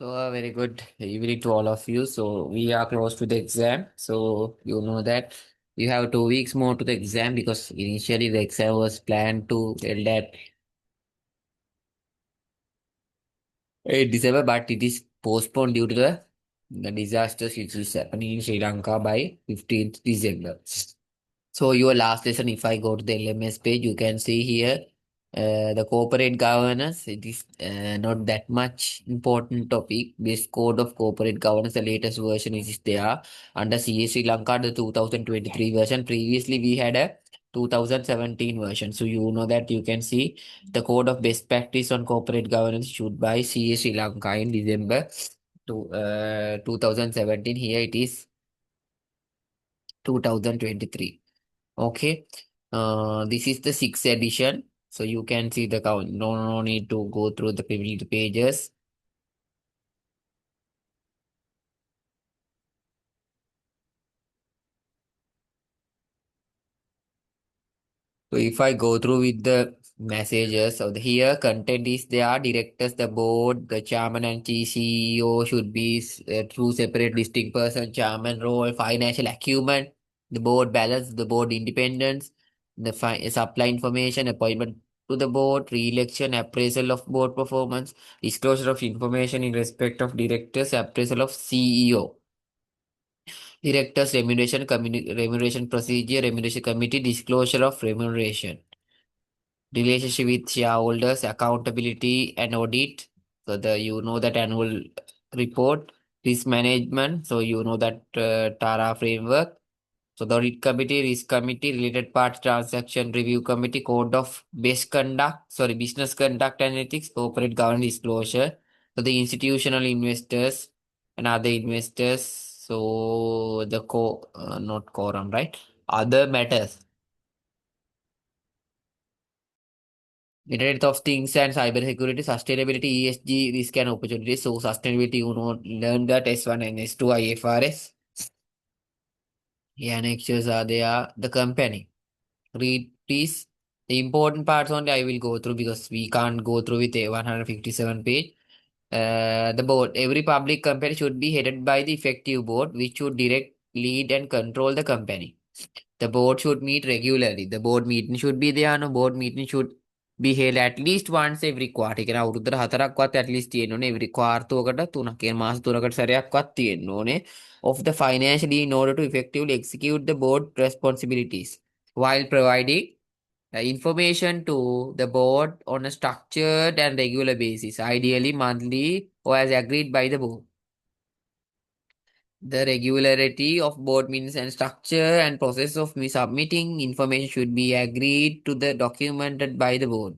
So, a very good evening to all of you. So, we are close to the exam. So, you know that you have 2 weeks more to the exam because initially the exam was planned to held at 8 December, but it is postponed due to the disasters which is happening in Sri Lanka by 15th December. So your last lesson, if I go to the LMS page, you can see here the corporate governance. It is not that much important topic. This code of corporate governance, the latest version is there under CA Sri Lanka, the 2023 version. Previously, we had a 2017 version. So you know that you can see the code of best practice on corporate governance issued by CA Sri Lanka in December 2017. Here it is 2023. Okay. This is the sixth edition. So you can see the count. No need to go through the pages. So if I go through with the messages, so here content is there, directors, the board, the chairman and CEO should be two separate distinct person, chairman role, financial acumen, the board balance, the board independence, the supply information, appointment to the board, re-election, appraisal of board performance, disclosure of information in respect of directors, appraisal of CEO. Directors remuneration, remuneration procedure, remuneration committee, disclosure of remuneration. Relationship with shareholders, accountability and audit. So the you know that annual report, risk management. So you know that TARA framework. So the audit committee, risk committee, related party transaction review committee, code of business conduct and ethics, corporate governance disclosure. So the institutional investors and other investors. So the not quorum, right? Other matters. Internet of Things and cybersecurity, sustainability, ESG, risk and opportunities. So sustainability, learn that S1 and S2 IFRS. Yeah, annexures are there. The company. Read please. The important parts only I will go through because we can't go through with a 157 page. The board. Every public company should be headed by the effective board, which should direct, lead, and control the company. The board should meet regularly. The board meeting should be there. No board meeting should be held at least once every quarter. කියන අවුරුද්දට හතරක්වත් at least තියෙන්න ඕනේ. every quarter තුනක් කියන මාස තුනකට සැරයක්වත් තියෙන්න ඕනේ. Of the financially in order to effectively execute the board responsibilities while providing information to the board on a structured and regular basis, ideally monthly or as agreed by the board. The regularity of board meetings and structure and process of me submitting information should be agreed to the documented by the board.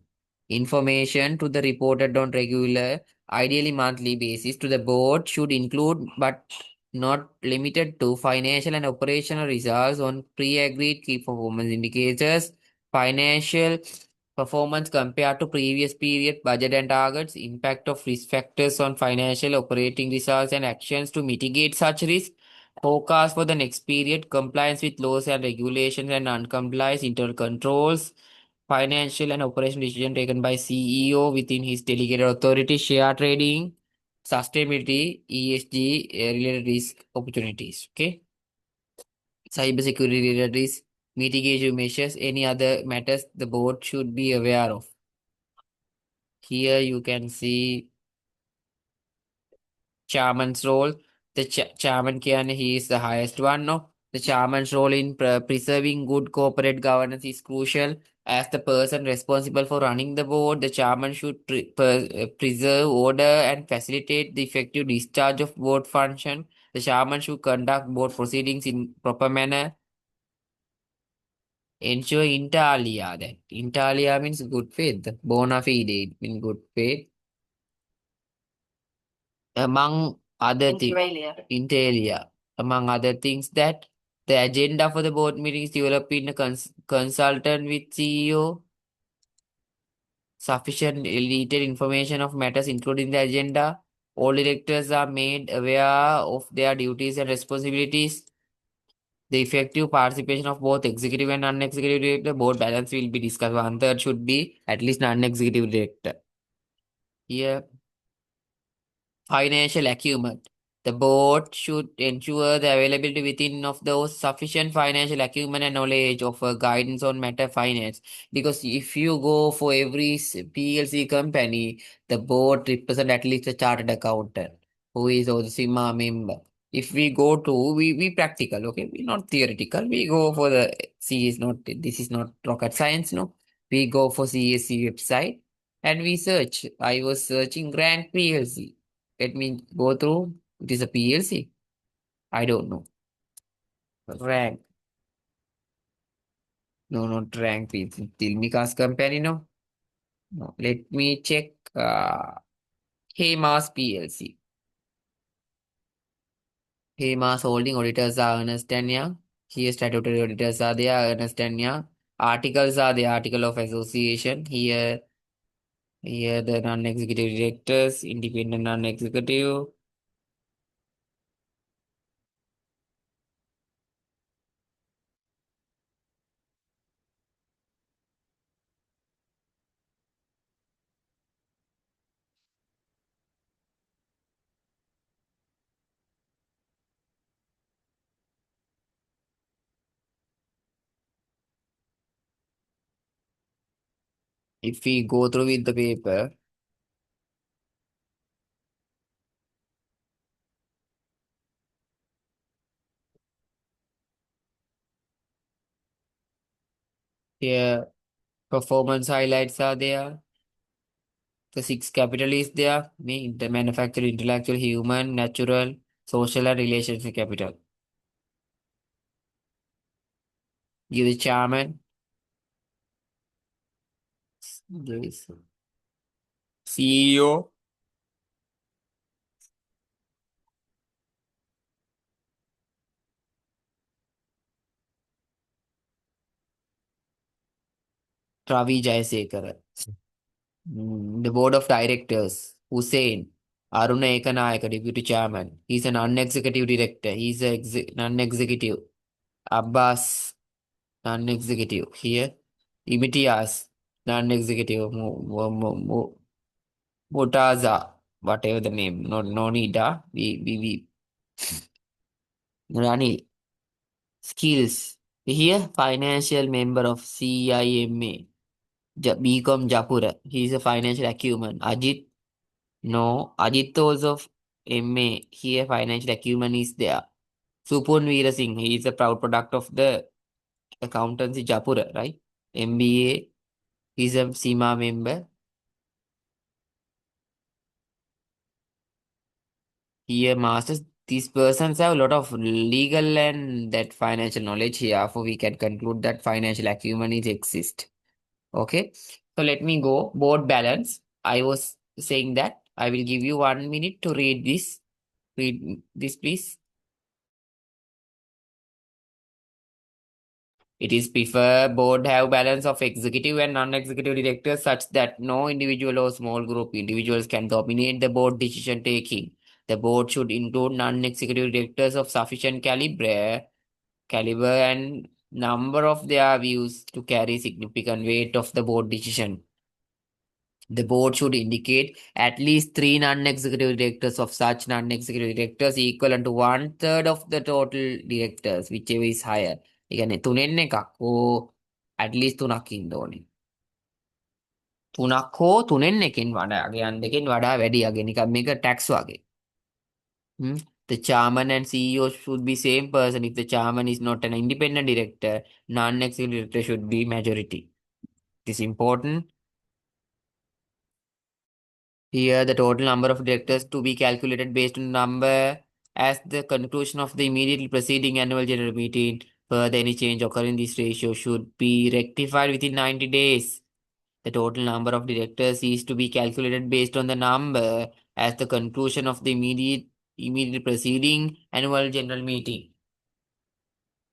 Information to the reported on regular, ideally monthly basis to the board should include but not limited to financial and operational results on pre-agreed key performance indicators, financial performance compared to previous period budget and targets, impact of risk factors on financial operating results and actions to mitigate such risk, forecast for the next period, compliance with laws and regulations and non-compliance, internal controls, financial and operational decision taken by CEO within his delegated authority, share trading, sustainability, ESG related risk opportunities. Okay. Cybersecurity related risk, mitigation measures, any other matters the board should be aware of. Here you can see chairman's role. The chairman can he is the highest one. No, the chairman's role in preserving good corporate governance is crucial. As the person responsible for running the board, the chairman should preserve order and facilitate the effective discharge of board function. The chairman should conduct board proceedings in proper manner. Ensure inter alia. That inter alia means good faith. Bona fide it means good faith. Among other things, inter alia, among other things that the agenda for the board meeting is developed in a consultant with CEO, sufficient detailed information of matters included in the agenda. All directors are made aware of their duties and responsibilities. The effective participation of both executive and non-executive director, board balance will be discussed. One third should be at least non-executive director. Here financial acumen. The board should ensure the availability within of those sufficient financial acumen and knowledge of guidance on matter finance. Because if you go for every PLC company, the board represent at least a chartered accountant who is also SIMA member. If we go to we practical, okay, we not theoretical. We go for the C is not this is not rocket science, no. We go for CSC website and we search. I was searching rank PLC. Let me go through. It is a PLC. I don't know. Rank. No, not rank PLC. Tilmika's company, no. No. Let me check. Hemas PLC. Hemas holding auditors are Ernst and Young. Here statutory auditors are there, Ernst and Young. Articles are the article of association. Here the non-executive directors, independent non-executive. If we go through with the paper, here performance highlights are there. The six capital is there. The manufacturing, intellectual, human, natural, social, and relationship capital. Give the chairman. There is CEO. Ravi Jayasekara. The board of directors. Hussein. Aruna Ekanayaka, deputy chairman. He's a non-executive director. He's a non-executive. Abbas, non-executive. Here. Imitias, non-executive. Murtaza, whatever the name. No, no need. We Ranil. Skills. Here, financial member of CIMA. BCom Japura. He is a financial acumen. Ajit. No. Ajit also of MA. Here, financial acumen is there. Supun Veera Singh. He is a proud product of the accountancy Japura, right? MBA. He is a SIMA member. Here, masters. These persons have a lot of legal and that financial knowledge here, for we can conclude that financial acumen is exist. Okay, so let me go. Board balance. I was saying that I will give you 1 minute to read this. Read this, please. It is prefer board have balance of executive and non-executive directors such that no individual or small group individuals can dominate the board decision taking. The board should include non-executive directors of sufficient caliber and number of their views to carry significant weight of the board decision. The board should indicate at least three non-executive directors of such non-executive directors equivalent to one third of the total directors, whichever is higher. ඒ කියන්නේ තුනෙන් එකක් හෝ at least තුනක් ඉන්න ඕනේ. තුනක් හෝ තුනෙන් එකෙන් වඩා අගයන් දෙකෙන් වඩා වැඩි අගය නිකන් මේක tax වගේ. Hmm? The chairman and CEO should be same person. If the chairman is not an independent director, non-executive director should be majority. It is important. Here, the total number of directors to be calculated based on number as the conclusion of the immediately preceding annual general meeting. Further, any change occurring in this ratio should be rectified within 90 days. The total number of directors is to be calculated based on the number as the conclusion of the immediately preceding annual general meeting,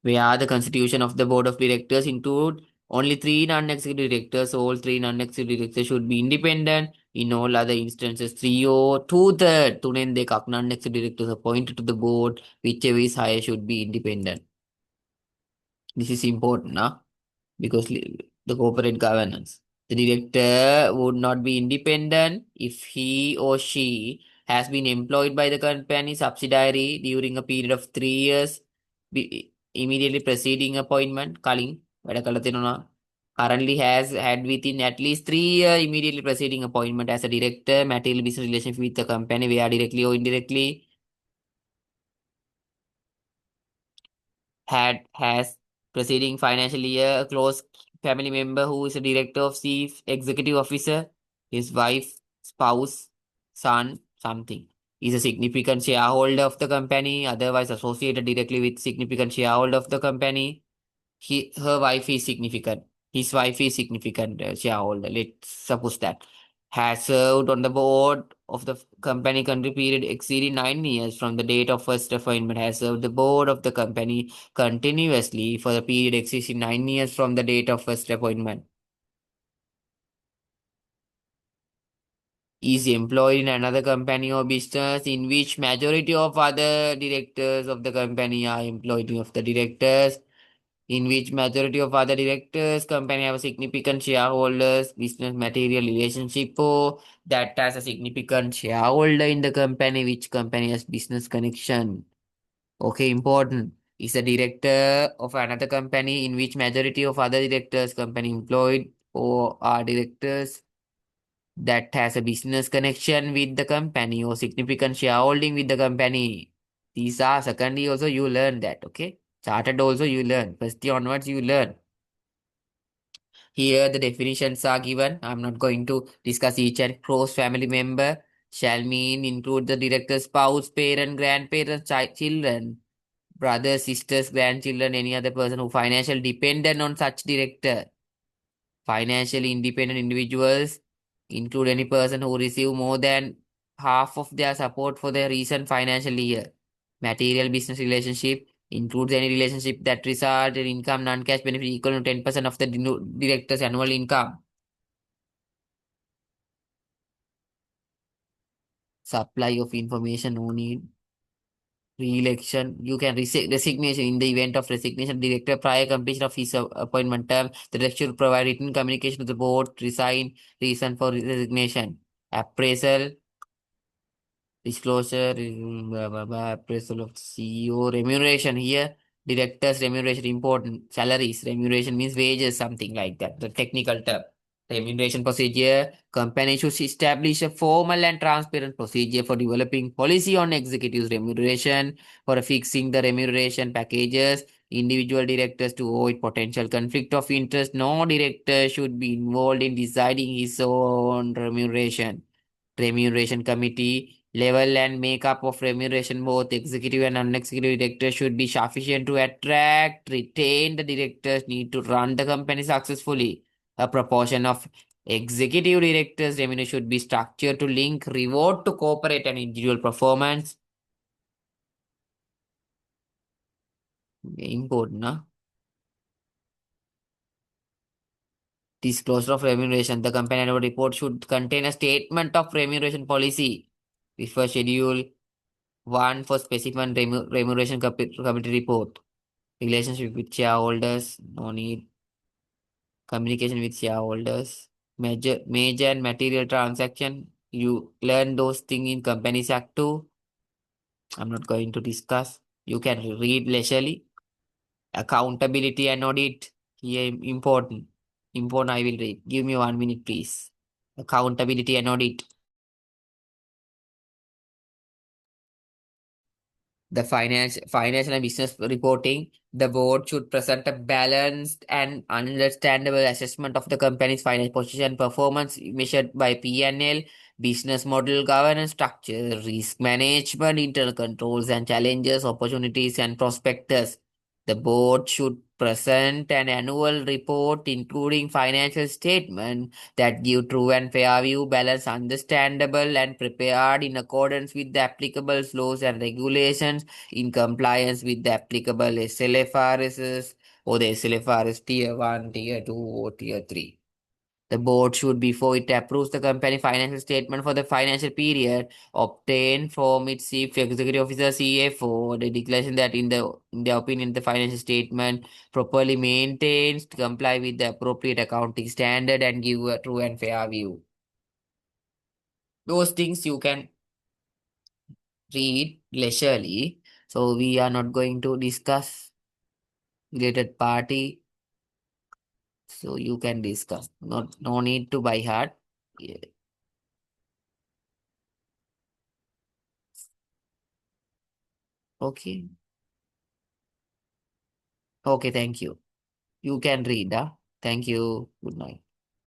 where the constitution of the board of directors include only three non-executive directors. All three non-executive directors should be independent. In all other instances, three or two-third තුනෙන් දෙකක් non-executive directors appointed to the board, whichever is higher, should be independent. This is important, now because the corporate governance. The director would not be independent if he or she has been employed by the company subsidiary during a period of 3 years immediately preceding appointment. Kalin වැඩ කළ තියෙනවා. Currently has had within at least 3 years immediately preceding appointment as a director, material business relationship with the company, where directly or indirectly has preceding financial year a close family member who is a director of chief executive officer, his wife, spouse, son, something. Is a significant shareholder of the company, otherwise associated directly with significant shareholder of the company. Her wife is significant. His wife is significant shareholder. Let's suppose that has served on the board of the company country period exceeding 9 years from the date of first appointment. Has served the board of the company continuously for the period exceeding 9 years from the date of first appointment. Is employed in another company or business in which majority of other directors of the company are employed of the directors in which majority of other directors company have a significant shareholders business material relationship or that has a significant shareholder in the company which company has business connection. Okay, important. Is a director of another company in which majority of other directors company employed or are directors that has a business connection with the company or significant shareholding with the company. These are secondly also you learn that, okay? Chartered also you learn. First year onwards you learn. Here the definitions are given. I'm not going to discuss each and close family member. Shall mean include the director's spouse, parent, grandparents, children, brothers, sisters, grandchildren, any other person who financial dependent on such director. Financially independent individuals include any person who receive more than half of their support for their recent financial year. Material business relationship includes any relationship that result in income non-cash benefit equal to 10% of the director's annual income. Supply of information no need. Re-election. You can resignation in the event of resignation. Director prior completion of his appointment term. The director should provide written communication to the board. Resign. Reason for resignation. Appraisal. Disclosure, blah, blah, blah, appraisal of CEO, remuneration here, directors remuneration important, salaries, remuneration means wages, something like that, the technical term. Remuneration procedure, company should establish a formal and transparent procedure for developing policy on executives remuneration, for fixing the remuneration packages, individual directors to avoid potential conflict of interest. No director should be involved in deciding his own remuneration. Remuneration committee level and makeup of remuneration, both executive and non-executive directors should be sufficient to attract, retain the directors need to run the company successfully. A proportion of executive directors remuneration should be structured to link reward to corporate and individual performance. Important, huh? Disclosure of remuneration. The company annual report should contain a statement of remuneration policy. Refer schedule one for specific remuneration committee report. Relationship with shareholders, no need. Communication with shareholders. Major and material transaction. You learn those things in Companies Act 2. I'm not going to discuss. You can read leisurely. Accountability and audit. Here important. Important I will read. Give me 1 minute, please. Accountability and audit. The financial and business reporting, the board should present a balanced and understandable assessment of the company's financial position and performance measured by P&L, business model, governance structure, risk management, internal controls and challenges, opportunities and prospectus. The board should present an annual report including financial statement that give true and fair view, balance, understandable and prepared in accordance with the applicable laws and regulations in compliance with the applicable SLFRS or the SLFRS Tier 1, Tier 2 or Tier 3. The board should, before it approves the company financial statement for the financial period, obtain from its chief executive officer CFO the declaration that in their opinion the financial statement properly maintains to comply with the appropriate accounting standard and give a true and fair view. Those things you can read leisurely. So we are not going to discuss related party. So you can discuss. Not no need to buy hard. Yeah. Okay. Okay, thank you. You can read. Thank you. Good night.